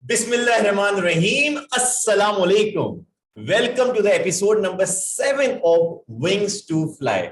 Bismillahirrahmanirrahim. Assalamu alaikum. Welcome to the episode number 7 of Wings to Fly.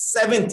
7th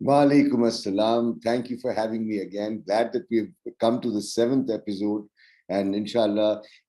Walaikum assalam. Thank you for having me again. Glad that we've come to the 7th episode. And inshallah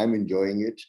I'm enjoying it.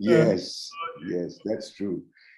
Yes, that's true.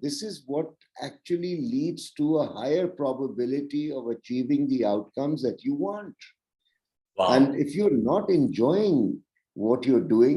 this is what actually leads to a higher probability of achieving the outcomes that you want. Wow. And if you're not enjoying what you're doing,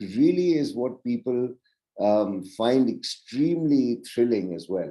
really is what people find extremely thrilling as well.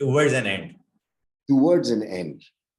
towards an end,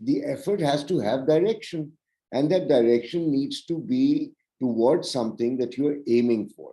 the effort has to have direction, and that direction needs to be towards something that you are aiming for.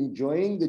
enjoying the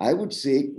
I would say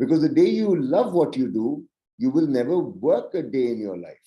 because the day you love what you do you will never work a day in your life.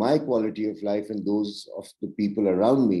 my quality of life and those of the people around me.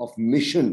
of mission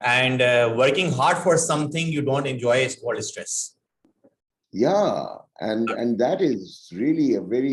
and working hard for something you don't enjoy is called stress. Yeah, and that is really a very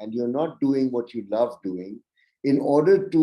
and you're not doing what you love doing in order to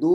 2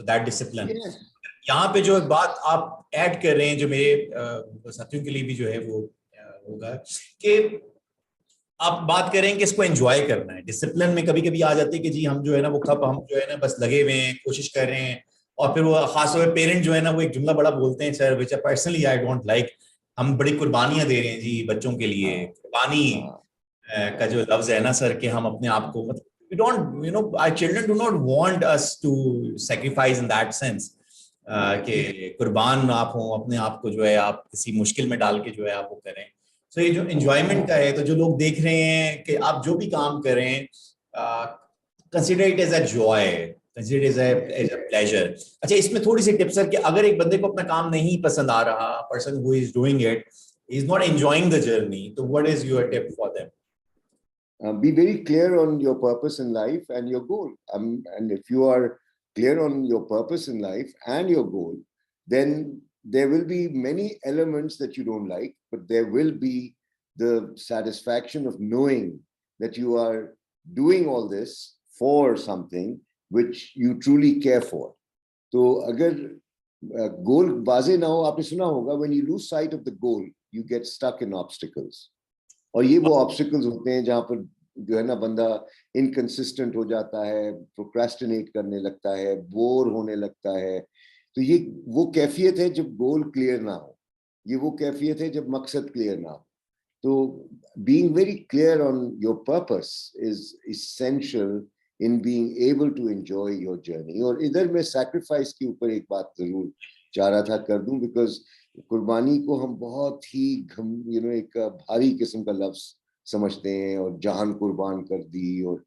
so that discipline. Yes. یہاں پہ جو ایک بات آپ add کر رہے ہیں جو میرے ساتھیوں کے لیے بھی جو ہے وہ ہوگا کہ آپ بات کریں کہ اس کو انجوائے کرنا ہے. ڈسپلن میں کبھی کبھی آ جاتے ہیں کہ جی ہم جو ہے نا وہ کب ہم جو ہے نا بس لگے ہوئے ہیں, کوشش کر رہے ہیں, اور پھر وہ خاص طور پہ پیرنٹ جو ہے نا وہ ایک جملہ بڑا بولتے ہیں سر وچ پرسنلی آئی ڈونٹ لائک, ہم بڑی قربانیاں دے رہے ہیں جی بچوں کے لیے. قربانی کا جو لفظ ہے نا سر کہ ہم اپنے آپ کو مطلب we don't, you know, our children do not want us to sacrifice in that sense کہ قربان آپ ہوں اپنے آپ کو جو ہے آپ کسی مشکل میں ڈال کے جو ہے آپ وہ کریں. سو یہ جو انجوائمنٹ کا ہے تو جو لوگ دیکھ رہے ہیں کہ آپ جو بھی کام کریں consider it as a joy, consider as a pleasure. اچھا اس میں تھوڑی سی ٹپ سر کہ اگر ایک بندے کو اپنا کام نہیں پسند آ رہا, person who is doing it is not enjoying the journey, so what is your tip for them? Be very clear on your purpose in life and your goal. And if you are clear on your purpose in life and your goal, then there will be many elements that you don't like, but there will be the satisfaction of knowing that you are doing all this for something which you truly care for. So agar goal واضح نہ ہو, آپ نے سنا ہوگا when you lose sight of the goal you get stuck in obstacles. اور یہ وہ obstacles ہوتے ہیں جہاں پر جو ہے نا بندہ انکنسسٹنٹ ہو جاتا ہے, پروکریسٹینیٹ کرنے لگتا ہے, بور ہونے لگتا ہے. تو یہ وہ کیفیت ہے جب گول کلیئر نہ ہو, یہ وہ کیفیت ہے جب مقصد کلیئر نہ ہو. تو being very clear on your purpose is essential in being able to enjoy your journey. اور ادھر میں سیکریفائس کے اوپر ایک بات ضرور چاہ رہا تھا کر دوں, بیکاز قربانی کو ہم بہت ہی ایک بھاری قسم کا لفظ سمجھتے ہیں, اور جان قربان کر دی. اور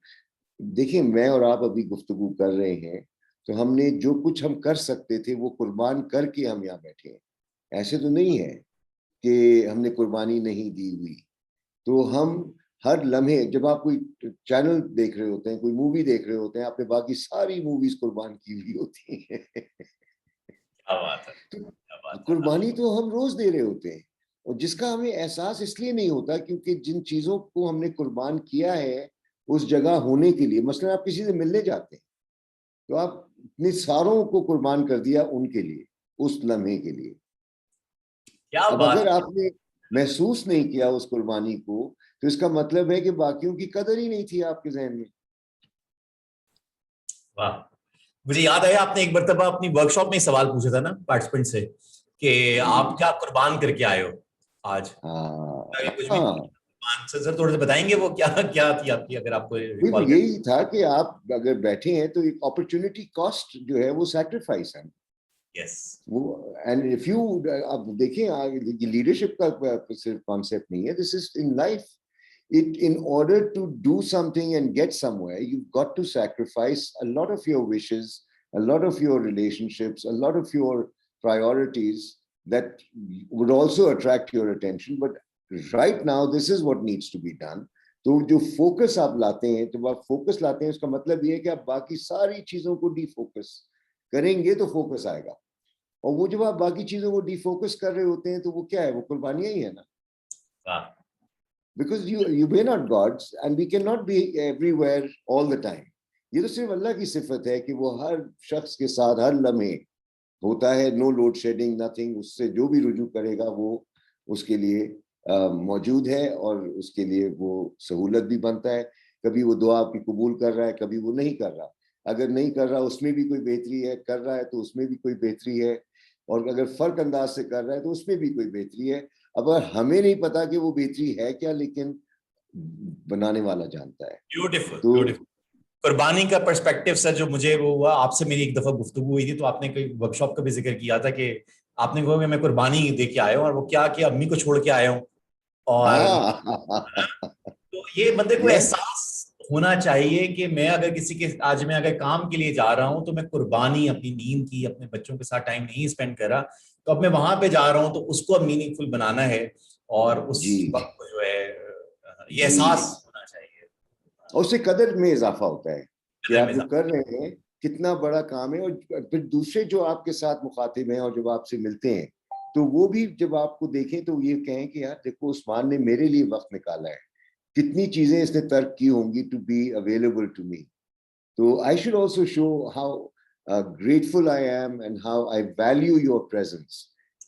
دیکھیں میں اور آپ ابھی گفتگو کر رہے ہیں تو ہم نے جو کچھ ہم کر سکتے تھے وہ قربان کر کے ہم یہاں بیٹھے ہیں. ایسے تو نہیں ہے کہ ہم نے قربانی نہیں دی ہوئی. تو ہم ہر لمحے, جب آپ کوئی چینل دیکھ رہے ہوتے ہیں, کوئی مووی دیکھ رہے ہوتے ہیں, آپ نے باقی ساری موویز قربان کی ہوئی ہوتی ہیں. قربانی تو ہم روز دے رہے ہوتے ہیں, اور جس کا ہمیں احساس اس لیے نہیں ہوتا کیونکہ جن چیزوں کو ہم نے قربان کیا ہے اس جگہ ہونے کے لیے, مثلا آپ کسی سے ملنے جاتے ہیں تو آپ اپنے ساروں کو قربان کر دیا ان کے لیے, اس لمحے کے لیے. اب اگر آپ نے محسوس نہیں کیا اس قربانی کو تو اس کا مطلب ہے کہ باقیوں کی قدر ہی نہیں تھی آپ کے ذہن میں. واہ, مجھے یاد آیا آپ نے ایک مرتبہ اپنی ورک شاپ میں سوال پوچھا تھا نا پارٹیسپینٹ سے کہ آپ کیا قربان کر کے آئے ہو آج. کچھ بھی سر تھوڑا سا بتائیں گے وہ کیا تھی آپ کی, اگر آپ کو ریکال کریں. یہی تھا کہ آپ اگر بیٹھے ہیں تو ایک اپرچونٹی کاسٹ جو ہے وہ سیکریفائس ہے. اینڈ اف یو, اب دیکھیں لیڈرشپ کا صرف کانسیپٹ نہیں ہے, this is in life. In order to do something and get somewhere, you've got to sacrifice a lot of your wishes, a lot of your relationships, a lot of your priorities that would also attract your attention. But right now, this is what needs to be done. تو جو focus آپ لاتے ہیں, جب آپ focus لاتے ہیں اس کا مطلب یہ ہے کہ آپ باقی ساری چیزوں کو ڈی فوکس کریں گے تو فوکس آئے گا. اور وہ جب آپ باقی چیزوں کو ڈی فوکس کر رہے ہوتے ہیں تو وہ کیا ہے, وہ قربانیاں ہی ہے نا. Because you may not gods and we cannot be everywhere all the time. یہ تو صرف اللہ کی صفت ہے کہ وہ ہر شخص کے ساتھ ہر لمحے ہوتا ہے. نو لوڈ شیڈنگ, نتھنگ. اس سے جو بھی رجوع کرے گا وہ اس کے لیے موجود ہے اور اس کے لیے وہ سہولت بھی بنتا ہے. کبھی وہ دعا آپ کی قبول کر رہا ہے, کبھی وہ نہیں کر رہا. اگر نہیں کر رہا اس میں بھی کوئی بہتری ہے, کر رہا ہے تو اس میں بھی کوئی بہتری ہے, اور اگر فرق انداز سے کر رہا ہے تو اس میں بھی کوئی بہتری ہے. اب ہمیں نہیں پتا کہ وہ بہتری ہے کیا, لیکن بنانے والا جانتا ہے. بیوٹیفل. قربانی کا پرسپیکٹو سر جو مجھے وہ ہوا, آپ سے میری ایک دفعہ گفتگو ہوئی تھی تو آپ نے کوئی ورک شاپ کا بھی ذکر کیا تھا کہ آپ نے کہا کہ میں قربانی دے کے آیا ہوں, اور وہ کیا کہ امی کو چھوڑ کے آیا ہوں. اور تو یہ بندے کو احساس ہونا چاہیے کہ میں اگر کسی کے آج میں اگر کام کے لیے جا رہا ہوں تو میں قربانی اپنی نیند کی, اپنے بچوں کے ساتھ ٹائم نہیں اسپینڈ کر رہا, تو اب میں وہاں پہ جا رہا ہوں تو اس کو اب میننگ فل بنانا ہے, اور اس وقت کو جو ہے یہ احساس ہونا چاہیے. اور اس سے قدر میں اضافہ ہوتا ہے کہ آپ جو کر رہے ہیں کتنا بڑا کام ہے. اور پھر دوسرے جو آپ کے ساتھ مخاطب ہیں اور جب آپ سے ملتے ہیں تو وہ بھی جب آپ کو دیکھیں تو یہ کہیں کہ یار دیکھو عثمان نے میرے لیے وقت نکالا ہے, کتنی چیزیں اس نے ترک کی ہوں گی to be available to me. تو I should also show how grateful I am and how I value your presence.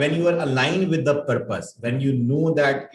when you are aligned with the purpose, when you know that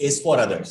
is for others.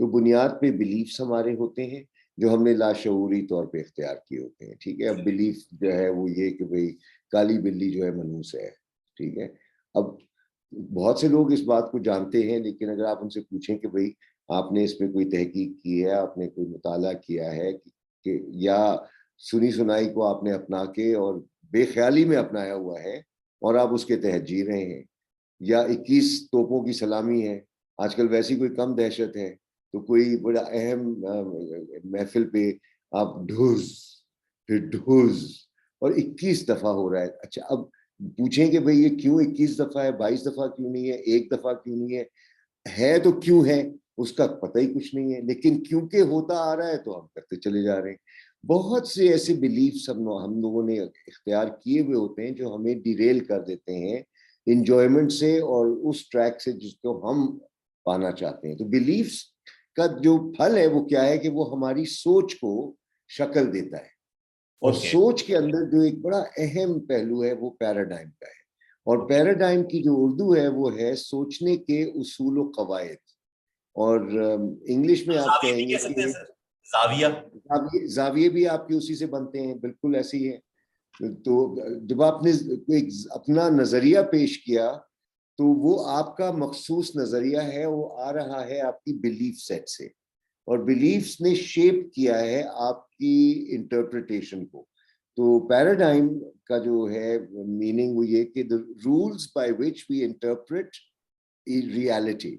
تو بنیاد پہ beliefs ہمارے ہوتے ہیں جو ہم نے لاشعوری طور پہ اختیار کیے ہوتے ہیں. ٹھیک ہے. اب بلیف جو ہے وہ یہ کہ بھئی کالی بلی جو ہے منحوس ہے. ٹھیک ہے. اب بہت سے لوگ اس بات کو جانتے ہیں, لیکن اگر آپ ان سے پوچھیں کہ بھئی آپ نے اس پہ کوئی تحقیق کی ہے, آپ نے کوئی مطالعہ کیا ہے کہ یا سنی سنائی کو آپ نے اپنا کے اور بے خیالی میں اپنایا ہوا ہے اور آپ اس کے تحت جی رہے ہیں, یا 21 توپوں کی سلامی ہے, آج کل ویسی کوئی کم دہشت ہے, تو کوئی بڑا اہم محفل پہ آپ ڈھوز پھر ڈھوز اور 21 دفعہ ہو رہا ہے. اچھا اب پوچھیں کہ بھئی یہ کیوں 21 دفعہ ہے, 22 دفعہ کیوں نہیں ہے, ایک دفعہ کیوں نہیں ہے تو کیوں ہے اس کا پتہ ہی کچھ نہیں ہے, لیکن کیونکہ ہوتا آ رہا ہے تو ہم کرتے چلے جا رہے ہیں. بہت سے ایسے بلیفس ہم لوگوں نے اختیار کیے ہوئے ہوتے ہیں جو ہمیں ڈیریل کر دیتے ہیں انجوائمنٹ سے اور اس ٹریک سے جس کو ہم پانا چاہتے ہیں. تو بلیفس کا جو پھل ہے وہ کیا ہے کہ وہ ہماری سوچ کو شکل دیتا ہے, اور سوچ کے اندر جو ایک بڑا اہم پہلو ہے وہ پیراڈائم کا ہے, اور پیراڈائم کی جو اردو ہے وہ ہے سوچنے کے اصول و قواعد, اور انگلش میں آپ کہیں گے کہ زاویے بھی آپ کے اسی سے بنتے ہیں, بالکل ایسے ہی ہے. تو جب آپ نے اپنا نظریہ پیش کیا تو وہ آپ کا مخصوص نظریہ ہے, وہ آ رہا ہے آپ کی بلیف سیٹ سے, اور بلیفس نے شیپ کیا ہے آپ کی انٹرپریٹیشن کو. تو پیراڈائم کا جو ہے میننگ وہ یہ کہ the rules by which we interpret reality.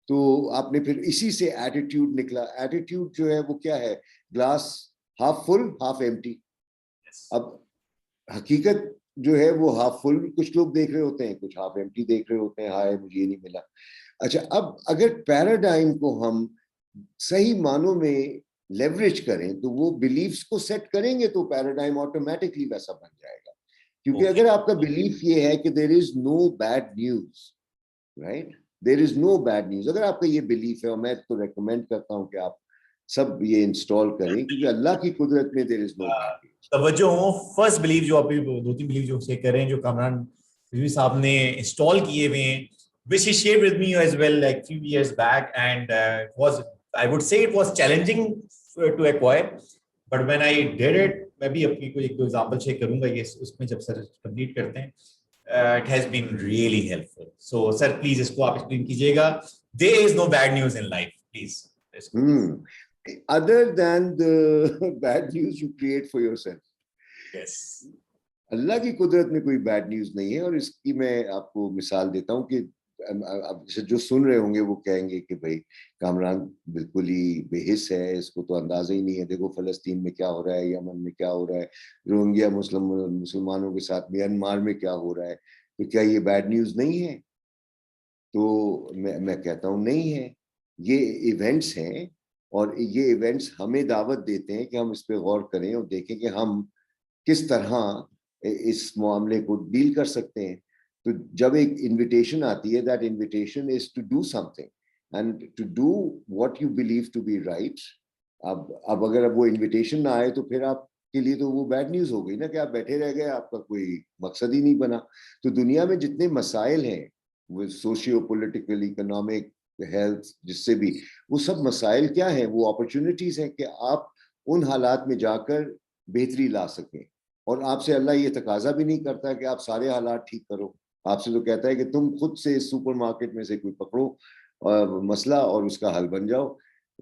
تو آپ نے پھر اسی سے ایٹیٹیوڈ نکلا. ایٹیٹیوڈ جو ہے وہ کیا ہے, glass half full half empty. اب حقیقت جو ہے وہ ہاف فل کچھ لوگ دیکھ رہے ہوتے ہیں, کچھ ہاف ایمٹی دیکھ رہے ہوتے ہیں, ہائے مجھے یہ نہیں ملا. اچھا اب اگر پیراڈائم کو ہم صحیح معنوں میں لیوریج کریں تو وہ بلیفز کو سیٹ کریں گے تو پیراڈائم آٹومیٹکلی ویسا بن جائے گا. کیونکہ اگر آپ کا بلیف یہ ہے کہ there is no bad news, right, there is no bad news, اگر آپ کا یہ بلیف ہے, اور میں تو ریکمینڈ کرتا ہوں کہ آپ سب یہ انسٹال کریں, کیونکہ اللہ کی قدرت میں there is no bad news. توجہ ہوں, فرسٹ بلیف جو ابھی 2-3 بلیف جو سے کر رہے ہیں جو کامران رضوی صاحب نے انسٹال کیے ہوئے ہیں, which he shared with me as well like few years back, and was, I would say it was challenging to acquire, but when I did it, میں بھی اپنی کوئی ایک دو ایگزامپل شیئر کروں گا یہ اس میں جب سر کمپلیٹ کرتے ہیں. It has been really helpful. So sir please اس کو آپ ایکسپلین کیجیے گا. There is no bad news in life, please. Other than the bad news you create for yourself. Yes. اللہ کی قدرت میں کوئی بیڈ نیوز نہیں ہے, اور اس کی میں آپ کو مثال دیتا ہوں کہ اب جو سن رہے ہوں گے وہ کہیں گے کہ بھائی کامران بالکل ہی بے حس ہے, اس کو تو اندازہ ہی نہیں ہے, دیکھو فلسطین میں کیا ہو رہا ہے, یمن میں کیا ہو رہا ہے, روہنگیا مسلمانوں کے ساتھ میانمار میں کیا ہو رہا ہے, تو کیا یہ بیڈ نیوز نہیں ہے؟ تو میں کہتا ہوں نہیں ہے, یہ ایونٹس ہیں, اور یہ ایونٹس ہمیں دعوت دیتے ہیں کہ ہم اس پہ غور کریں اور دیکھیں کہ ہم کس طرح اس معاملے کو ڈیل کر سکتے ہیں. تو جب ایک انویٹیشن آتی ہے, that invitation is to do something and to do what you believe to be right. اب اگر وہ انویٹیشن نہ آئے تو پھر آپ کے لیے تو وہ بیڈ نیوز ہو گئی نا, کہ آپ بیٹھے رہ گئے, آپ کا کوئی مقصد ہی نہیں بنا. تو دنیا میں جتنے مسائل ہیں وہ سوشیو پولیٹیکل, اکنامک, ہیلتھ, جس سے بھی, وہ سب مسائل کیا ہیں, وہ اپرچونٹیز ہیں کہ آپ ان حالات میں جا کر بہتری لا سکیں. اور آپ سے اللہ یہ تقاضا بھی نہیں کرتا کہ آپ سارے حالات ٹھیک کرو, آپ سے تو کہتا ہے کہ تم خود سے سپر مارکیٹ میں سے کوئی پکڑو مسئلہ اور اس کا حل بن جاؤ,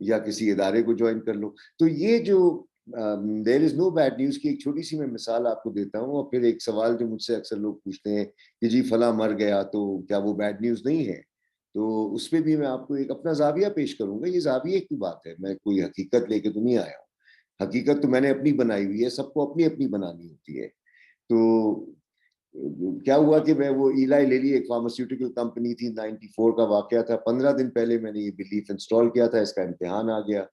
یا کسی ادارے کو جوائن کر لو. تو یہ جو دیر از نو بیڈ نیوز کی ایک چھوٹی سی میں مثال آپ کو دیتا ہوں, اور پھر ایک سوال جو مجھ سے اکثر لوگ پوچھتے ہیں کہ جی فلاں مر گیا تو کیا وہ بیڈ نیوز نہیں ہے؟ تو اس پہ بھی میں آپ کو ایک اپنا زاویہ پیش کروں گا. یہ زاویے کی بات ہے, میں کوئی حقیقت لے کے تو نہیں آیا ہوں, حقیقت تو میں نے اپنی بنائی ہوئی ہے, سب کو اپنی اپنی بنانی ہوتی ہے. تو کیا ہوا کہ میں وہ ایلائی لیلی ایک فارماسیوٹیکل کمپنی تھی, 94 کا واقعہ تھا, 15 دن پہلے میں نے یہ بلیف انسٹال کیا تھا, اس کا امتحان آ گیا.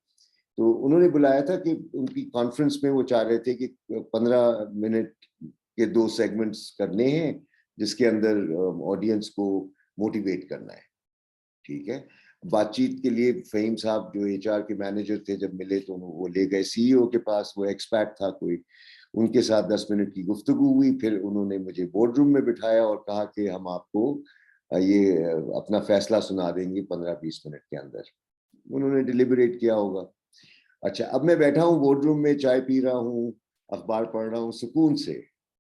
تو انہوں نے بلایا تھا کہ ان کی کانفرنس میں وہ چاہ رہے تھے کہ 15 منٹ کے 2 سیگمنٹس کرنے ہیں جس کے اندر آڈینس کو موٹیویٹ کرنا ہے. ٹھیک ہے. بات چیت کے لیے فہیم صاحب جو ایچ آر کے مینیجر تھے جب ملے تو وہ لے گئے سی ای او کے پاس, وہ ایکسپیکٹ تھا کوئی, ان کے ساتھ 10 منٹ کی گفتگو ہوئی. پھر انہوں نے مجھے بورڈ روم میں بٹھایا اور کہا کہ ہم آپ کو یہ اپنا فیصلہ سنا دیں گے 15-20 منٹ کے اندر. انہوں نے ڈیلیبریٹ کیا ہوگا. اچھا اب میں بیٹھا ہوں بورڈ روم میں, چائے پی رہا ہوں, اخبار پڑھ رہا ہوں سکون سے,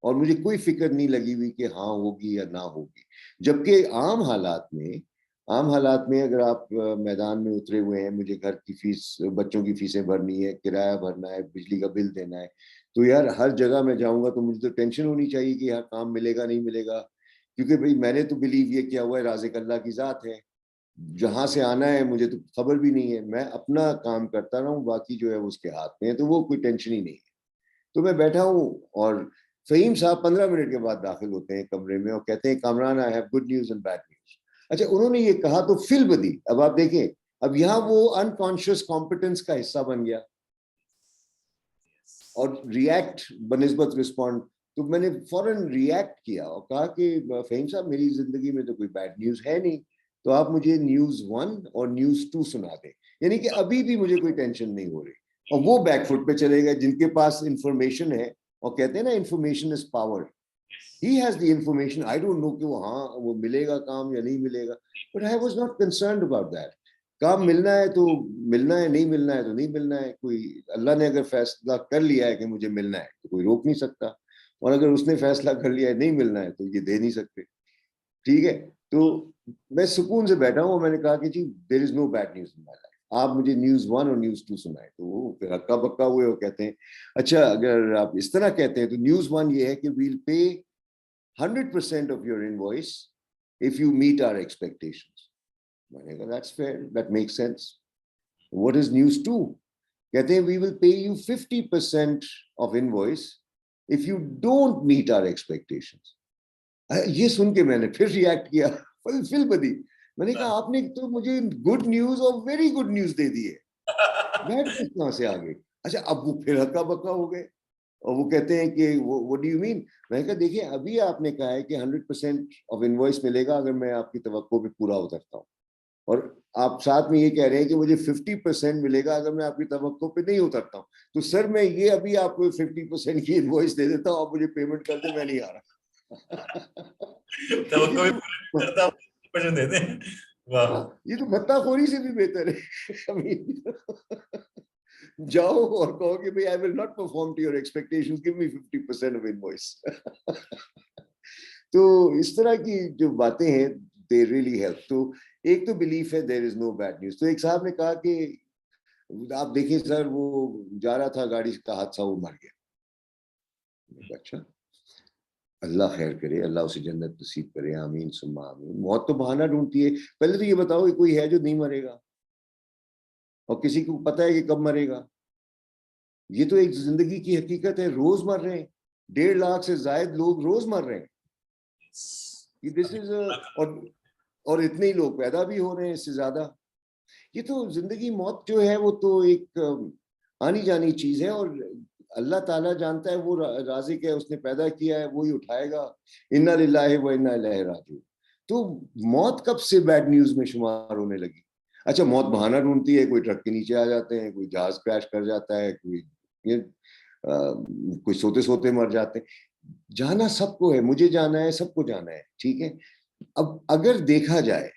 اور مجھے کوئی فکر نہیں لگی ہوئی کہ ہاں ہوگی یا نہ ہوگی. جبکہ عام حالات میں اگر آپ میدان میں اترے ہوئے ہیں, مجھے گھر کی فیس, بچوں کی فیسیں بھرنی ہے, کرایہ بھرنا ہے, بجلی کا بل دینا ہے, تو یار ہر جگہ میں جاؤں گا تو مجھے تو ٹینشن ہونی چاہیے کہ یار کام ملے گا نہیں ملے گا, کیونکہ بھائی میں نے تو بلیو یہ کیا ہوا ہے رازق اللہ کی ذات ہے, جہاں سے آنا ہے مجھے تو خبر بھی نہیں ہے, میں اپنا کام کرتا رہا ہوں, باقی جو ہے اس کے ہاتھ میں ہے, تو وہ کوئی ٹینشن ہی نہیں ہے. تو میں بیٹھا ہوں اور فہیم صاحب 15 منٹ کے بعد داخل ہوتے ہیں کمرے میں اور کہتے ہیں Kamran I have good news and bad news. اچھا انہوں نے یہ کہا تو فل بدی. اب آپ دیکھیں, اب یہاں وہ انکانشیس کمپٹنس کا حصہ بن گیا اور ریئیکٹ بنسبت رسپونڈ. تو میں نے فوراً ریئیکٹ کیا اور کہا کہ فہیم صاحب میری زندگی میں تو کوئی بیڈ نیوز ہے نہیں, تو آپ مجھے نیوز 1 اور نیوز 2 سنا دیں, یعنی کہ ابھی بھی مجھے کوئی ٹینشن نہیں ہو رہی. اور وہ بیک فٹ پہ چلے گئے جن کے پاس انفارمیشن ہے, اور کہتے ہیں نا information is power. He has the information. I don't know کہ وہ ملے گا کام یا نہیں ملے گا, but I was not concerned about that. کام ملنا ہے تو ملنا ہے, نہیں ملنا ہے تو نہیں ملنا ہے. کوئی اللہ نے اگر فیصلہ کر لیا ہے کہ مجھے ملنا ہے تو کوئی روک نہیں سکتا, اور اگر اس نے فیصلہ کر لیا ہے نہیں ملنا ہے تو یہ دے نہیں سکتے. ٹھیک ہے, تو میں سکون سے بیٹھا ہوں اور میں نے کہا کہ جی there is no bad news in my life. آپ مجھے نیوز 1 اور نیوز 2 سنائے. تو وہ پھر ہکا بکا ہوئے اور کہتے ہیں اچھا اگر آپ اس طرح کہتے ہیں تو نیوز 1 یہ ہے کہ we'll pay 100% of your invoice if you meet our expectations. میں نے کہا that's fair, that makes sense. What is news 2? کہتے ہیں we will pay you 50% of invoice if you don't meet our expectations. یہ سن کے میں نے پھر ریئیکٹ کیا فل بدی. میں نے کہا آپ نے تو مجھے گڈ نیوز اور ویری گڈ نیوز دے دی ہے, بیٹھ کس طرح سے آگے. اچھا اب وہ پھر ہکا بکا ہو گئے اور وہ کہتے ہیں کہ what do you mean. میں نے کہا دیکھیں ابھی آپ نے کہا ہے کہ 100% آف انوائس ملے گا اگر میں آپ کی توقع پہ پورا اترتا ہوں, اور آپ ساتھ میں یہ کہہ رہے ہیں کہ مجھے 50% ملے گا اگر میں آپ کی توقع پہ نہیں اترتا ہوں. تو سر میں یہ ابھی آپ کو 50% کی انوائس دے دیتا ہوں, آپ مجھے پیمنٹ کر دیں, میں نہیں آ رہا. یہ تو بھتہ خوری سے بھی بہتر ہے. جاؤ اور کہو کہ I will not perform to your expectations, give me 50% of invoice. تو اس طرح کی جو باتیں ہیں they really help. تو ایک تو بلیف ہے there is no bad news. تو ایک صاحب نے کہا کہ آپ دیکھیں سر وہ جا رہا تھا گاڑی کا حادثہ, وہ مر گیا. اچھا اللہ خیر کرے, اللہ اسے جنت نصیب کرے, آمین ثم آمین. موت تو بہانہ ڈھونڈتی ہے. پہلے تو یہ بتاؤ کہ کوئی ہے جو نہیں مرے گا, اور کسی کو پتہ ہے کہ کب مرے گا. یہ تو ایک زندگی کی حقیقت ہے, روز مر رہے ہیں, 1.5 لاکھ سے زائد لوگ روز مر رہے ہیں. دس از اور اتنے ہی لوگ پیدا بھی ہو رہے ہیں اس سے زیادہ. یہ تو زندگی موت جو ہے وہ تو ایک آنی جانی چیز ہے, اور اللہ تعالیٰ جانتا ہے, وہ رازق ہے, اس نے پیدا کیا ہے, وہی اٹھائے گا. انا للہ و انا الیہ راجعون. تو موت کب سے بیڈ نیوز میں شمار ہونے لگی؟ اچھا موت بہانہ ڈھونڈتی ہے, کوئی ٹرک کے نیچے آ جاتے ہیں, کوئی جہاز کریش کر جاتا ہے, کوئی سوتے سوتے مر جاتے ہیں. جانا سب کو ہے, مجھے جانا ہے, سب کو جانا ہے. ٹھیک ہے, اب اگر دیکھا جائے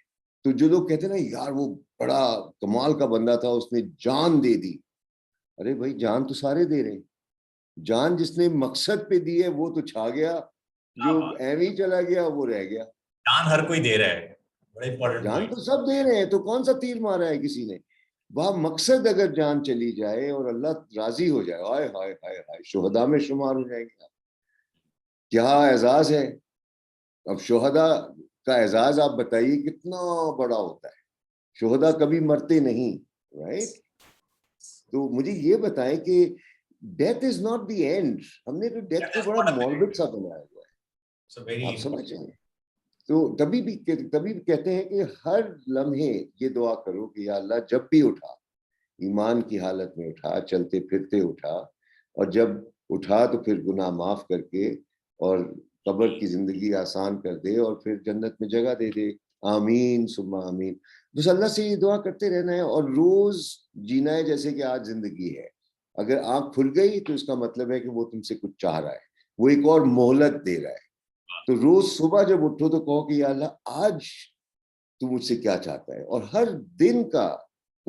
تو جو لوگ کہتے ہیں نا یار وہ بڑا کمال کا بندہ تھا, اس نے جان دے دی. ارے بھائی جان تو سارے دے رہے ہیں. جان جس نے مقصد پہ دی ہے وہ تو چھا گیا, جو ایویں چلا گیا وہ رہ گیا. جان ہر کوئی دے رہا ہے, جان تو سب دے رہے ہیں, تو کون سا تیر مارا ہے کسی نے. وہاں مقصد اگر جان چلی جائے اور اللہ راضی ہو جائے, ہائے ہائے ہائے ہائے, شہداء میں شمار ہو جائے گا. کیا اعزاز ہے. اب شہداء کا اعزاز آپ بتائیے کتنا بڑا ہوتا ہے. شہداء کبھی مرتے نہیں, رائٹ. تو مجھے یہ بتائیں کہ death is not the end. ہم نے تو ڈیتھ کو بڑا موربڈ سا بنایا ہوا ہے, آپ سمجھ رہے ہیں. تو تبھی کہتے ہیں کہ ہر لمحے یہ دعا کرو کہ یا اللہ جب بھی اٹھا, ایمان کی حالت میں اٹھا, چلتے پھرتے اٹھا, اور جب اٹھا تو پھر گناہ معاف کر کے اور قبر کی زندگی آسان کر دے, اور پھر جنت میں جگہ دے دے. آمین ثم آمین. بس اللہ سے یہ دعا کرتے رہنا ہے, اور روز جینا ہے جیسے کہ آج زندگی ہے. اگر آنکھ کھل گئی تو اس کا مطلب ہے کہ وہ تم سے کچھ چاہ رہا ہے, وہ ایک اور مہلت دے رہا ہے. تو روز صبح جب اٹھو تو کہو کہ یا اللہ آج تو مجھ سے کیا چاہتا ہے. اور ہر دن کا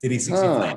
365.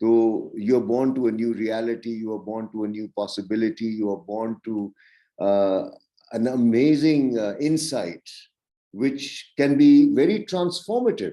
So you're born to a new reality, you are born to a new possibility, you are born to an amazing insight which can be very transformative.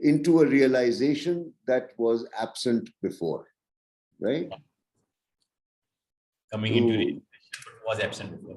into a realization that was absent before, right? Coming into was absent before.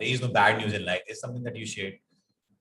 there is no bad news in life, there's something that you shared.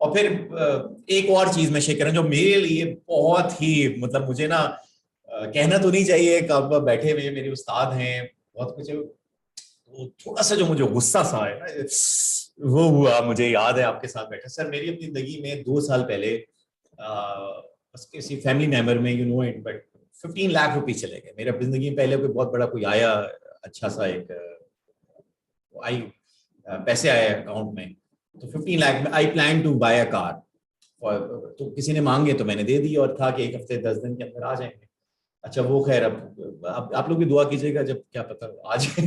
اور پھر ایک اور چیز میں share کروں جو میرے لیے بہت ہی مطلب مجھے نا کہنا تو نہیں چاہیے کہ آپ بیٹھے ہوئے میرے استاد ہیں بہت کچھ, تھوڑا سا جو مجھے غصہ سا ہے وہ ہوا, مجھے یاد ہے آپ کے ساتھ بیٹھا سر میری اپنی زندگی میں 2 سال پہلے بس کسی فیملی ممبر میں you know it but 15 lakh rupees چلے گئے میرے زندگی میں. پہلے کوئی بہت بڑا کوئی آیا اچھا سا ایک پیسے آئے اکاؤنٹ میں, تو 15 لاکھ میں آئی پلان ٹو بائی اے کار, تو کسی نے مانگے تو میں نے دے دی اور تھا کہ 1 ہفتے 10 دن کے اندر آ جائیں گے. اچھا وہ خیر اب آپ لوگ بھی دعا کیجیے گا جب کیا پتا آ جائے.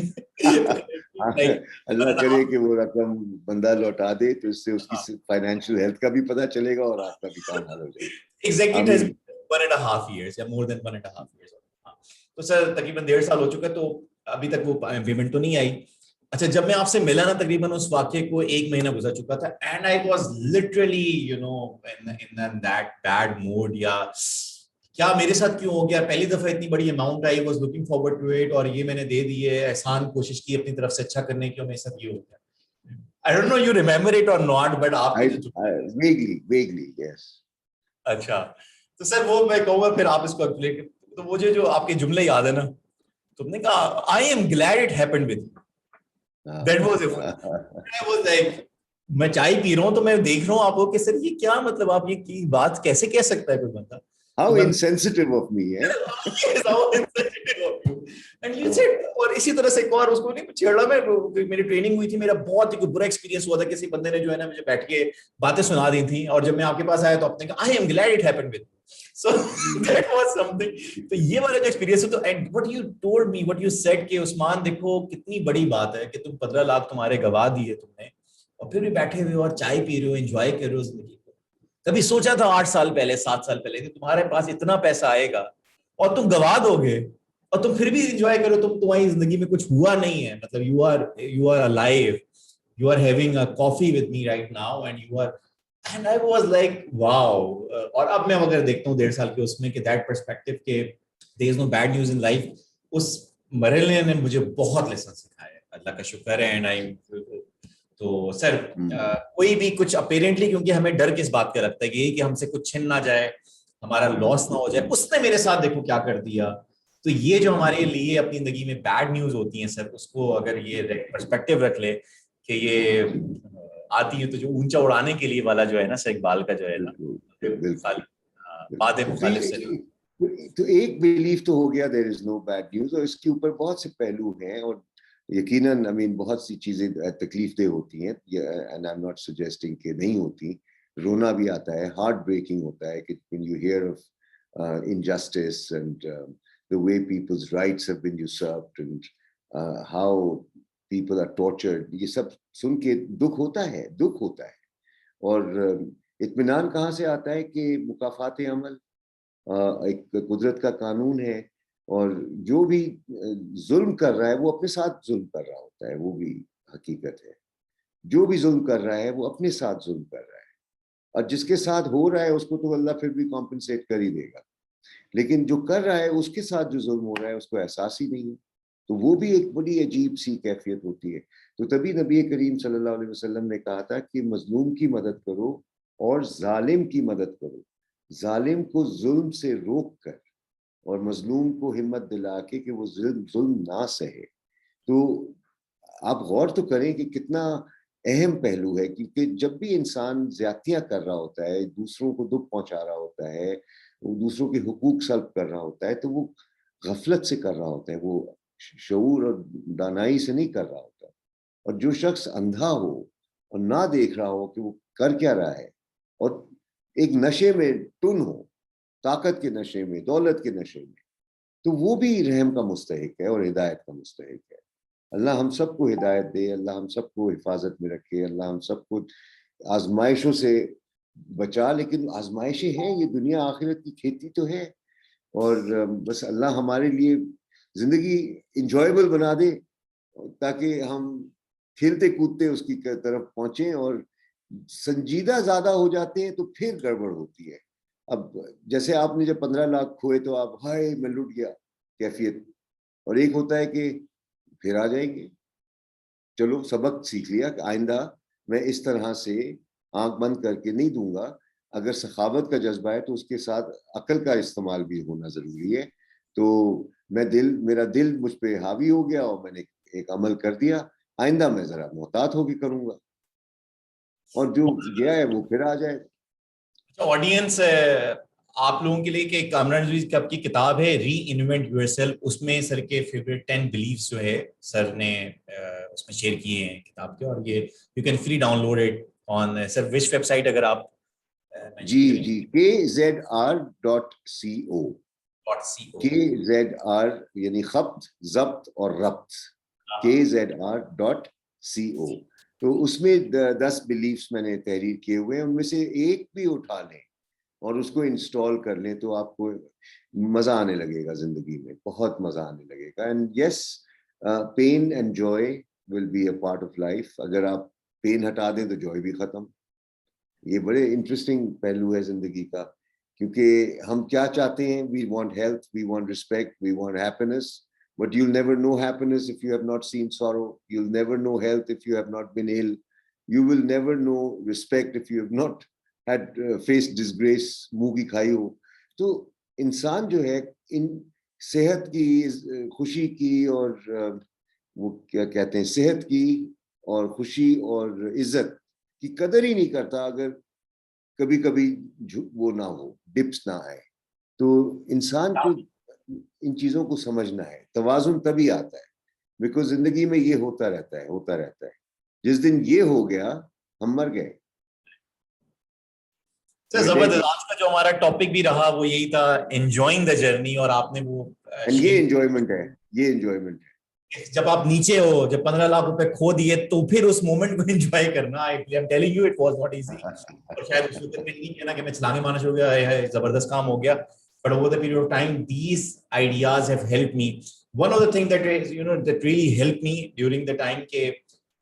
اللہ کرے کہ وہ رقم بندہ لوٹا دے تو اس سے اس کی فائنینشیل ہیلتھ کا بھی پتہ چلے گا اور آپ کا بھی کام حل ہو جائے گا. Exactly, it has been 1.5 years یا more than 1.5 years. تو سر تقریباً 1.5 سال ہو چکا تو ابھی تک وہ پیمنٹ تو نہیں آئی. اچھا جب میں آپ سے ملا نا تقریباً اس واقعے کو 1 مہینہ گزر چکا تھا and I was literally you know in that bad mood, یا کیا میرے ساتھ کیوں ہو گیا, پہلی دفعہ اتنی بڑی اماؤنٹ آئی, was looking forward to it اور یہ میں نے دے دی ہے, احسان کوشش کی اپنی طرف سے اچھا کرنے کی اور میرے ساتھ یہ ہو گیا. I don't know you remember it or not, but آپ کے جو vaguely yes. اچھا تو سر وہ میں کہوں گا پھر آپ اس کو ایکسپلین, تو وہ جو آپ کے جملے یاد ہے نا, تم نے کہا I am glad it happened with you. That was it. I was like, میں چائے پی رہا ہوں تو میں دیکھ رہا ہوں آپ کو کہ سر یہ کیا مطلب آپ یہ کی بات کیسے کہہ سکتا ہے کوئی بندہ. How insensitive of me, eh? Yes, how insensitive of you. And you said, اور اسی طرح سے ایک اور اس کو نہیں چھیڑا, میں میری ٹریننگ ہوئی تھی, میرا بہت ہی برا ایکسپیرینس ہوا تھا, کسی بندے نے جو ہے نا مجھے بیٹھ کے باتیں سنا دی تھیں اور جب میں آپ کے پاس آیا تو آپ نے کہا I am glad it happened with you. So that was something. تو یہ والا جو ایکسپیرینس ہے, تو and what you told me, what you said کہ عثمان دیکھو کتنی بڑی بات ہے کہ تم 15 لاکھ تمہارے گوا دیے تم نے اور پھر بھی بیٹھے ہوئے اور چائے پی رہے ہو, انجوائے کر رہے ہو زندگی کو. کبھی سوچا تھا 8 سال پہلے 7 سال پہلے کہ تمہارے پاس اتنا پیسہ آئے گا اور تم گوا دو گے اور تم پھر بھی انجوائے کرو, تمہاری زندگی میں کچھ ہوا نہیں ہے, مطلب you are alive, you are having a coffee with me right now and you are, and I was like wow. اور اب میں اگر دیکھتا ہوں 1.5 سال کے اس میں کہ that perspective کہ there is no bad news in life, اس مرحلے نے مجھے بہت لیسن سکھایا, اللہ کا شکر ہے. اینڈ آئی تو سر کوئی بھی کچھ اپیرنٹلی کیونکہ ہمیں ڈر کس بات کا لگتا ہے کہ ہم سے کچھ چھن نہ جائے, ہمارا لاس نہ ہو جائے, اس نے میرے ساتھ دیکھو کیا کر دیا. تو یہ جو ہمارے لیے اپنی زندگی میں بیڈ نیوز ہوتی ہیں سر, اس کو اگر یہ پرسپیکٹو رکھ لے کہ یہ آتی ہے تو جو اونچا اڑانے کے لیے والا جو ہے نا سر اقبال کا جو ہے نا باد مخالف سے تو ایک بلیف تو ہو گیا there is no bad news, اور اس کے اوپر بہت سے پہلو ہیں اور یقیناً بہت سی چیزیں تکلیف دہ ہوتی ہیں, and I'm not suggesting کہ نہیں ہوتی, رونا بھی آتا ہے, ہارٹ بریکنگ ہوتا ہے کہ when you hear of injustice and the way people's rights have been usurped and how people are tortured, یہ سب سن کے دکھ ہوتا ہے. اور اطمینان کہاں سے آتا ہے کہ مکافات عمل ایک قدرت کا قانون ہے, اور جو بھی ظلم کر رہا ہے وہ اپنے ساتھ ظلم کر رہا ہوتا ہے, وہ بھی حقیقت ہے. جو بھی ظلم کر رہا ہے وہ اپنے ساتھ ظلم کر رہا ہے, اور جس کے ساتھ ہو رہا ہے اس کو تو اللہ پھر بھی کمپنسیٹ کر ہی دے گا, لیکن جو کر رہا ہے اس کے ساتھ جو ظلم ہو رہا ہے اس کو احساس ہی نہیں ہے. تو وہ بھی ایک بڑی عجیب سی کیفیت ہوتی ہے. تو تبھی نبی کریم صلی اللہ علیہ وسلم نے کہا تھا کہ مظلوم کی مدد کرو اور ظالم کی مدد کرو, ظالم کو ظلم سے روک کر اور مظلوم کو ہمت دلا کے کہ وہ ظلم نہ سہے. تو آپ غور تو کریں کہ کتنا اہم پہلو ہے, کیونکہ جب بھی انسان زیادتیاں کر رہا ہوتا ہے, دوسروں کو دکھ پہنچا رہا ہوتا ہے, وہ دوسروں کے حقوق سلب کر رہا ہوتا ہے, تو وہ غفلت سے کر رہا ہوتا ہے, وہ شعور اور دانائی سے نہیں کر رہا ہوتا. اور جو شخص اندھا ہو اور نہ دیکھ رہا ہو کہ وہ کر کیا رہا ہے اور ایک نشے میں ٹن ہو, طاقت کے نشے میں, دولت کے نشے میں, تو وہ بھی رحم کا مستحق ہے اور ہدایت کا مستحق ہے. اللہ ہم سب کو ہدایت دے, اللہ ہم سب کو حفاظت میں رکھے, اللہ ہم سب کو آزمائشوں سے بچا. لیکن آزمائشیں ہیں, یہ دنیا آخرت کی کھیتی تو ہے, اور بس اللہ ہمارے لیے زندگی انجوائبل بنا دے تاکہ ہم کھیلتے کودتے اس کی طرف پہنچیں. اور سنجیدہ زیادہ ہو جاتے ہیں تو پھر گڑبڑ ہوتی ہے. اب جیسے آپ نے جب 15 لاکھ کھوئے تو آپ ہائے میں لٹ گیا کیفیت, اور ایک ہوتا ہے کہ پھر آ جائیں گے, چلو سبق سیکھ لیا کہ آئندہ میں اس طرح سے آنکھ بند کر کے نہیں دوں گا. اگر سخاوت کا جذبہ ہے تو اس کے ساتھ عقل کا استعمال بھی ہونا ضروری ہے. تو میرا دل مجھ پہ حاوی ہو گیا اور میں نے ایک عمل کر دیا, آئندہ میں ذرا محتاط ہو کے کروں گا, اور جو گیا ہے وہ پھر آ جائے. آڈینس آپ لوگوں کے لیے کہ کامران نذیر کی کتاب ہے ری انوینٹ یور سیلف, اس میں سر کے فیوریٹ 10 بلیفس جو ہے سر نے اس میں شیئر کیے ہیں کتاب کے, اور یہ you can free down load it on sir which web site اگر آپ جی KZR.co KZR یعنی خبط ضبط اور ربط KZR.co. تو اس میں 10 بلیفس میں نے تحریر کیے ہوئے ہیں, ان میں سے ایک بھی اٹھا لیں اور اس کو انسٹال کر لیں تو آپ کو مزہ آنے لگے گا زندگی میں, بہت مزہ آنے لگے گا. And yes, pain and joy will be a part of life. اگر آپ پین ہٹا دیں تو جوائے بھی ختم. یہ بڑے انٹرسٹنگ پہلو ہے زندگی کا, کیونکہ ہم کیا چاہتے ہیں, we want health, we want respect, we want happiness, but you'll never know happiness if you have not seen sorrow. You'll never know health if you have not been ill. You will never know respect if you have not had faced disgrace, منہ کی کھائی ہو. تو انسان جو ہے ان صحت کی, خوشی کی, اور وہ کیا کہتے ہیں, صحت کی اور خوشی اور عزت کی قدر ہی نہیں کرتا اگر کبھی کبھی وہ نہ ہو, ڈپس نہ آئے. تو انسان کو ان چیزوں کو سمجھنا ہے. توازن تبھی آتا ہے, بیکاز زندگی میں یہ ہوتا رہتا ہے. جس دن یہ ہو گیا ہم مر گئے. زبردست. آج کا جو ہمارا ٹاپک بھی رہا وہ یہی تھا, انجوائنگ دا جرنی, اور آپ نے وہ یہ انجوائمنٹ ہے. جب آپ نیچے ہو, جب 15 لاکھ روپے کھو دیے تو پھر اس مومنٹ کو انجوائے کرنا. I'm telling you it was not easy. اور شاید اس وقت میں نہیں کہنا کہ میں چلانے مانا شروع ہو گیا, زبردست کام ہو گیا, but over the period of time these ideas have helped me. One of the things that that really helped me during the time کہ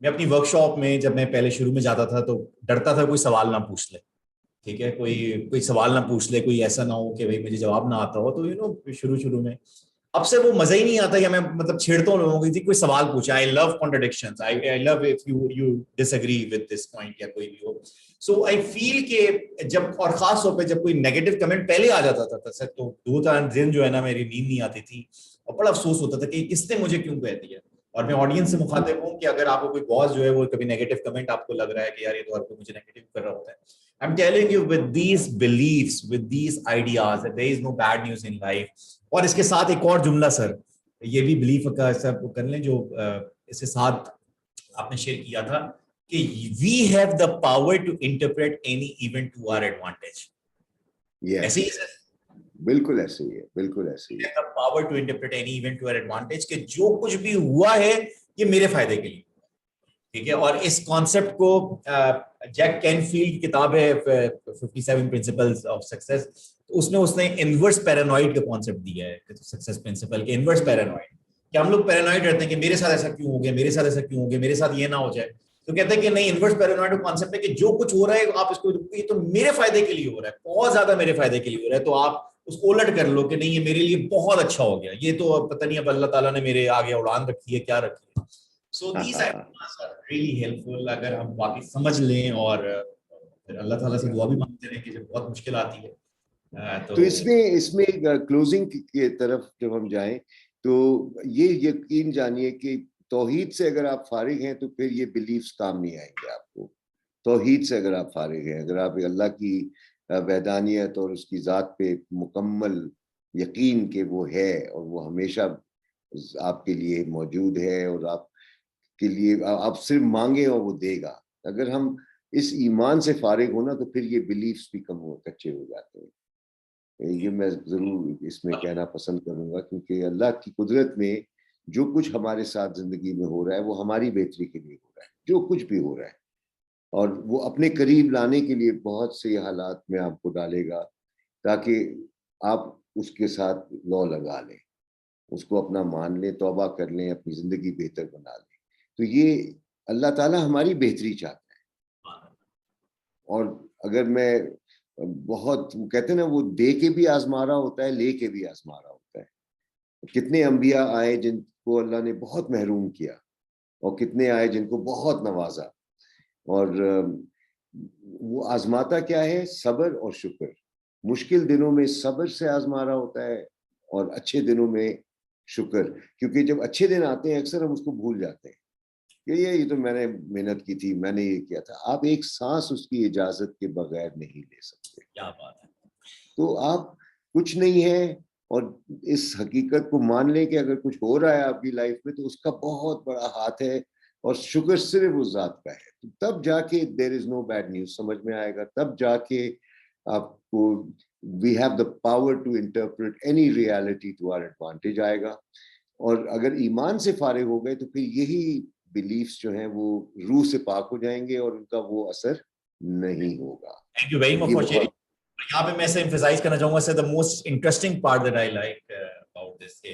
میں اپنی ورک شاپ میں جب میں پہلے شروع میں جاتا تھا تو ڈرتا تھا کوئی سوال نہ پوچھ لے, ٹھیک ہے, کوئی سوال نہ پوچھ لے, کوئی ایسا نہ ہو کہ بھائی مجھے جواب نہ آتا ہو. تو شروع میں اب سے وہ مزہ ہی نہیں آتا کہ میں مطلب چھیڑتا ہوں لوگوں کو, کوئی سوال پوچھا. I love contradictions, I love if you disagree with this point یا کوئی بھی ہو. سو آئی فیل کہ جب, اور خاص طور پہ جب کوئی نیگیٹو کمنٹ پہلے آ جاتا تھا سر, تو 2 دن جو ہے نا میری نیند نہیں آتی تھی, اور بڑا افسوس ہوتا تھا کہ کس نے مجھے کیوں کہہ دیا. اور میں آڈینس سے مخاطب ہوں کہ اگر آپ کو کوئی باس جو ہے وہ کبھی نیگیٹو کمنٹ آپ کو لگ رہا ہے کہ یار یہ تو ہر کوئی مجھے نیگیٹو کر رہا ہوتا ہے, I'm telling you with these beliefs, with these ideas that there is no bad news in life. اور اس کے ساتھ ایک اور جملہ سر, یہ بھی بلیف کا سب کر لیں جو اس کے ساتھ آپ نے شیئر کیا تھا کہ we have the power to interpret any event to our advantage. ایسے ہی سر, بالکل ایسے ہی ہے, بالکل ایسے ہی ہے. the power to interpret any event to our advantage, کہ جو کچھ بھی ہوا ہے یہ میرے فائدے کے لیے, ٹھیک ہے. اور اس کانسیپٹ کو جیک کینفیلڈ کی کتاب ہے 57 پرنسپلز آف سکسیس, اس نے انورس پیرانوئڈ کا کانسیپٹ دیا ہے سکسیس پرنسپل کے. انورس پیرانوئڈ, کہ ہم لوگ پیرانوئڈ رہتے ہیں کہ میرے ساتھ ایسا کیوں ہو گیا, میرے ساتھ ایسا کیوں ہو گیا, میرے ساتھ یہ نہ ہو جائے. تو کہتے ہیں کہ نہیں, انورس پیرانوئڈ کا کانسیپٹ ہے کہ جو کچھ ہو رہا ہے آپ اس کو, یہ تو میرے فائدے کے لیے ہو رہا ہے, بہت زیادہ میرے فائدے کے لیے ہو رہا ہے, تو آپ اس کو الٹ کر لو کہ نہیں یہ میرے لیے بہت اچھا ہو گیا, یہ تو پتہ نہیں اب اللہ تعالیٰ نے میرے آگے اڑان رکھی ہے کیا رکھی ہے. So these ideas are really helpful اگر ہم واقعی سمجھ لیں, اور اللہ تعالیٰ سے دعا بھی مانگتے رہیں کہ جب بہت مشکل آتی ہے. تو اس میں کلوزنگ کی طرف جب ہم جائیں تو یہ یقین جانیے کہ توحید سے اگر آپ فارغ ہیں تو پھر یہ بلیفز کام نہیں آئیں گے آپ کو. توحید سے اگر آپ فارغ ہیں, اگر آپ اللہ کی وحدانیت اور اس کی ذات پہ مکمل یقین کہ وہ ہے اور وہ ہمیشہ آپ کے لیے موجود ہے, اور آپ کے لیے آپ صرف مانگیں اور وہ دے گا, اگر ہم اس ایمان سے فارغ ہونا تو پھر یہ بلیفز بھی کچے ہو جاتے ہیں. یہ میں ضرور اس میں کہنا پسند کروں گا, کیونکہ اللہ کی قدرت میں جو کچھ ہمارے ساتھ زندگی میں ہو رہا ہے وہ ہماری بہتری کے لیے ہو رہا ہے, جو کچھ بھی ہو رہا ہے, اور وہ اپنے قریب لانے کے لیے بہت سے حالات میں آپ کو ڈالے گا تاکہ آپ اس کے ساتھ لو لگا لیں, اس کو اپنا مان لیں, توبہ کر لیں, اپنی زندگی بہتر بنا لیں. تو یہ اللہ تعالیٰ ہماری بہتری چاہتا ہے. اور اگر میں بہت کہتے ہیں نا, وہ دے کے بھی آزما رہا ہوتا ہے, لے کے بھی آزما رہا ہوتا ہے. کتنے انبیاء آئے جن کو اللہ نے بہت محروم کیا, اور کتنے آئے جن کو بہت نوازا. اور وہ آزماتا کیا ہے؟ صبر اور شکر. مشکل دنوں میں صبر سے آزما رہا ہوتا ہے اور اچھے دنوں میں شکر. کیونکہ جب اچھے دن آتے ہیں اکثر ہم اس کو بھول جاتے ہیں کہ یہ تو میں نے محنت کی تھی, میں نے یہ کیا تھا. آپ ایک سانس اس کی اجازت کے بغیر نہیں لے سکتے. کیا بات ہے. تو آپ کچھ نہیں ہے, اور اس حقیقت کو مان لیں کہ اگر کچھ ہو رہا ہے آپ کی لائف میں تو اس کا بہت بڑا ہاتھ ہے, اور شکر صرف اس ذات کا ہے. تب جا کے دیر از نو بیڈ نیوز سمجھ میں آئے گا. تب جا کے آپ کو we have the power to interpret any reality to our advantage آئے گا. اور اگر ایمان سے فارغ ہو گئے تو پھر یہی بلیفس جو ہیں وہ روح سے پاک ہو جائیں گے اور ان کا وہ اثر نہیں ہوگا. Thank you very much for sharing. یہاں پہ میں اسے emphasize کرنا چاہوں گا, the most interesting part that I like about this کہ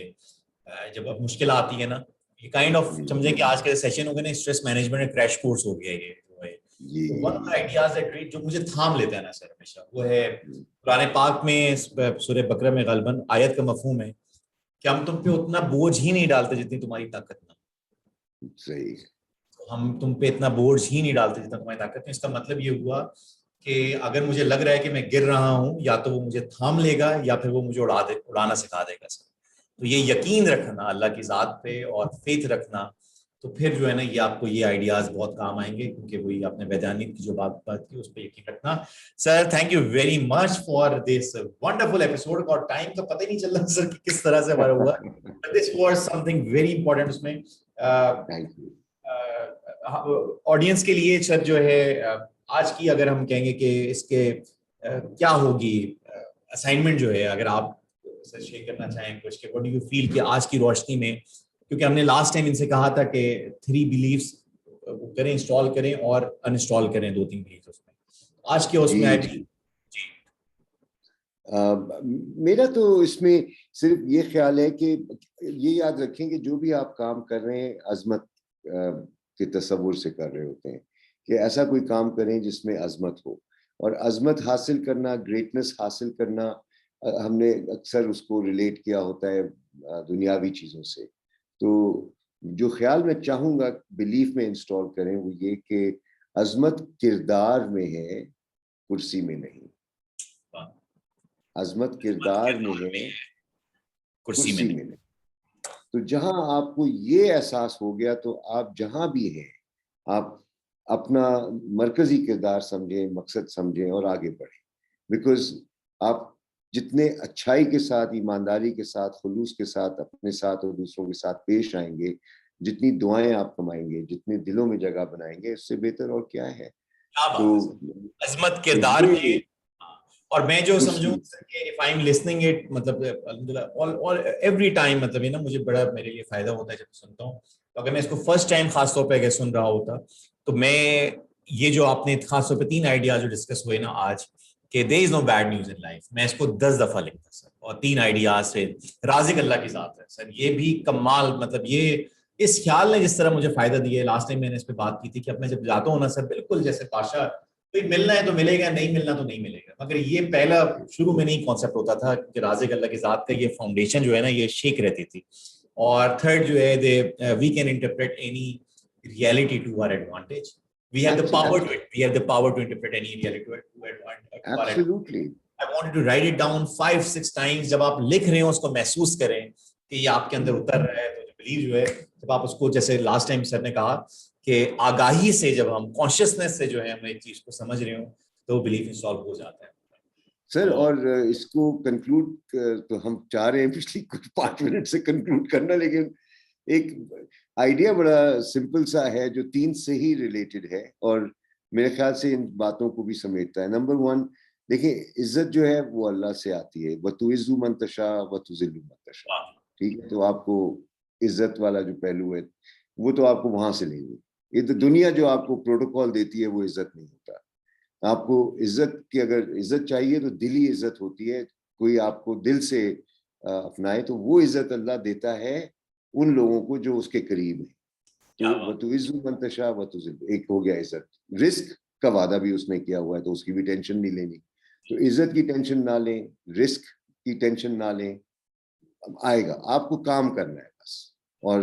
جب اب مشکل آتی ہے نا, یہ کائنڈ آف سمجھیں کہ آج کے سیشن ہو گئے نا اسٹریس مینجمنٹ کریش کورس ہو گیا یہ جو ہے. One of the ideas that read جو مجھے تھام لیتا ہے نا سر ہمیشہ, وہ ہے قرآن پاک میں سورہ بقرہ میں غالباً آیت کا مفہوم ہے کہ ہم تم پہ اتنا بوجھ ہی نہیں ڈالتے جتنی تمہاری طاقت نہ. صحیح. ہم تم پہ اتنا بوجھ ہی نہیں ڈالتے جتنا تمہاری طاقت ہے. اس کا مطلب یہ ہوا کہ اگر مجھے لگ رہا ہے کہ میں گر رہا ہوں, یا تو وہ مجھے تھام لے گا یا پھر وہ مجھے اڑانا سکھا دے گا. تو یہ یقین رکھنا اللہ کی ذات پہ اور فیتھ رکھنا, تو پھر جو ہے نا یہ آپ کو یہ آئیڈیاز بہت کام آئیں گے, کیونکہ وہی آپ نے ویدانت کی جو بات کی اس پہ یقین رکھنا. Sir thank you very much for this wonderful episode. اور ٹائم کا پتہ ہی نہیں چل رہا سر کہ کس طرح سے ہمارا ہوا. This was something very important. اس میں آڈینس کے لیے سر جو ہے آج کی اگر ہم کہیں گے کہ اس کے کیا ہوگی اسائنمنٹ جو ہے, اگر آپ سر شیئر کرنا چاہیں کچھ کہ واٹ ڈو یو فیل کہ آج کی روشنی میں, کیونکہ ہم نے لاسٹ ٹائم ان سے کہا تھا کہ 3 بلیفس کریں, انسٹال کریں اور انسٹال کریں 2-3 بلیفس اس میں. آج کے اس میں میرا تو اس میں صرف یہ خیال ہے کہ یہ یاد رکھیں کہ جو بھی آپ کام کر رہے ہیں عظمت کے تصور سے کر رہے ہوتے ہیں, کہ ایسا کوئی کام کریں جس میں عظمت ہو. اور عظمت حاصل کرنا, گریٹنس حاصل کرنا, ہم نے اکثر اس کو ریلیٹ کیا ہوتا ہے دنیاوی چیزوں سے. تو جو خیال میں چاہوں گا بلیف میں انسٹال کریں وہ یہ کہ عظمت کردار میں ہے, کرسی میں نہیں. عظمت کردار میں ہے, کرسی میں نہیں. تو جہاں آپ کو یہ احساس ہو گیا تو آپ جہاں بھی ہیں آپ اپنا مرکزی کردار سمجھیں, مقصد سمجھیں اور آگے بڑھیں. بیکاز آپ جتنے اچھائی کے ساتھ, ایمانداری کے ساتھ, خلوص کے ساتھ اپنے ساتھ اور دوسروں کے ساتھ پیش آئیں گے, جتنی دعائیں آپ کمائیں گے, جتنے دلوں میں جگہ بنائیں گے, اس سے بہتر اور کیا ہے. تو عظمت کردار میں. اور میں جو سمجھوں کہ if I'm listening it مطلب every time مطلب یہ نا مجھے بڑا میرے لیے فائدہ ہوتا ہے جب سنتا ہوں. تو اگر میں اس کو فرسٹ ٹائم خاص طور پہ اگر سن رہا ہوتا تو میں یہ جو آپ نے خاص طور پہ 3 آئیڈیاز جو ڈسکس ہوئے نا آج کہ there is no bad news in life, میں اس کو 10 دفعہ لکھتا سر. اور 3 آئیڈیاز سے رازق اللہ کی ذات ہے سر, یہ بھی کمال. مطلب یہ اس خیال نے جس طرح مجھے فائدہ دیا ہے, لاسٹ ٹائم میں نے اس پہ بات کی تھی کہ اب میں جب جاتا ہوں نا سر بالکل جیسے پاشا, کوئی ملنا ہے تو ملے گا, نہیں ملنا تو نہیں ملے گا. مگر یہ پہلا شروع میں نہیں کانسیپٹ ہوتا تھا کہ رازق اللہ کی ذات کا یہ فاؤنڈیشن جو ہے نا یہ شیک رہتی تھی. اور تھرڈ جو ہے we can interpret any reality to our advantage. We have the power to it. We have the power to interpret any reality to our advantage. Absolutely. I wanted to write it down 5-6 times. جب آپ لکھ رہے ہو اس کو محسوس کریں کہ یہ آپ کے اندر اتر رہا ہے. تو بلیو جو ہے جب آپ اس کو جیسے لاسٹ ٹائم سر نے کہا کہ آگاہی سے جب ہم کانشیسنیس سے جو ہے ہم ایک چیز کو سمجھ رہے ہوں تو وہ بلیف انسٹال ہو جاتا ہے سر. اور اس کو کنکلوڈ تو ہم چاہ رہے ہیں پچھلی کچھ 5 منٹ سے کنکلوڈ کرنا, لیکن ایک آئیڈیا بڑا سمپل سا ہے جو 3 سے ہی ریلیٹڈ ہے اور میرے خیال سے ان باتوں کو بھی سمیٹتا ہے. نمبر 1 دیکھیں, عزت جو ہے وہ اللہ سے آتی ہے. وَتُعِزُّ مَن تَشَاءُ وَتُذِلُّ مَن تَشَاءُ. ٹھیک ہے, تو آپ کو عزت والا جو پہلو ہے وہ تو آپ کو وہاں سے نہیں ہوئی. یہ تو دنیا جو آپ کو پروٹوکول دیتی ہے وہ عزت نہیں ہوتا. آپ کو عزت کی اگر عزت چاہیے تو دلی عزت ہوتی ہے, کوئی آپ کو دل سے اپنائے تو وہ عزت اللہ دیتا ہے ان لوگوں کو جو اس کے قریب ہیں. تو وَتُعِزُّ مَن تَشَاءُ وَتُذِلُّ ایک ہو گیا عزت. رزق کا وعدہ بھی اس نے کیا ہوا ہے تو اس کی بھی ٹینشن نہیں لینی. تو عزت کی ٹینشن نہ لیں, رزق کی ٹینشن نہ لیں, آئے گا. آپ کو کام کرنا ہے بس, اور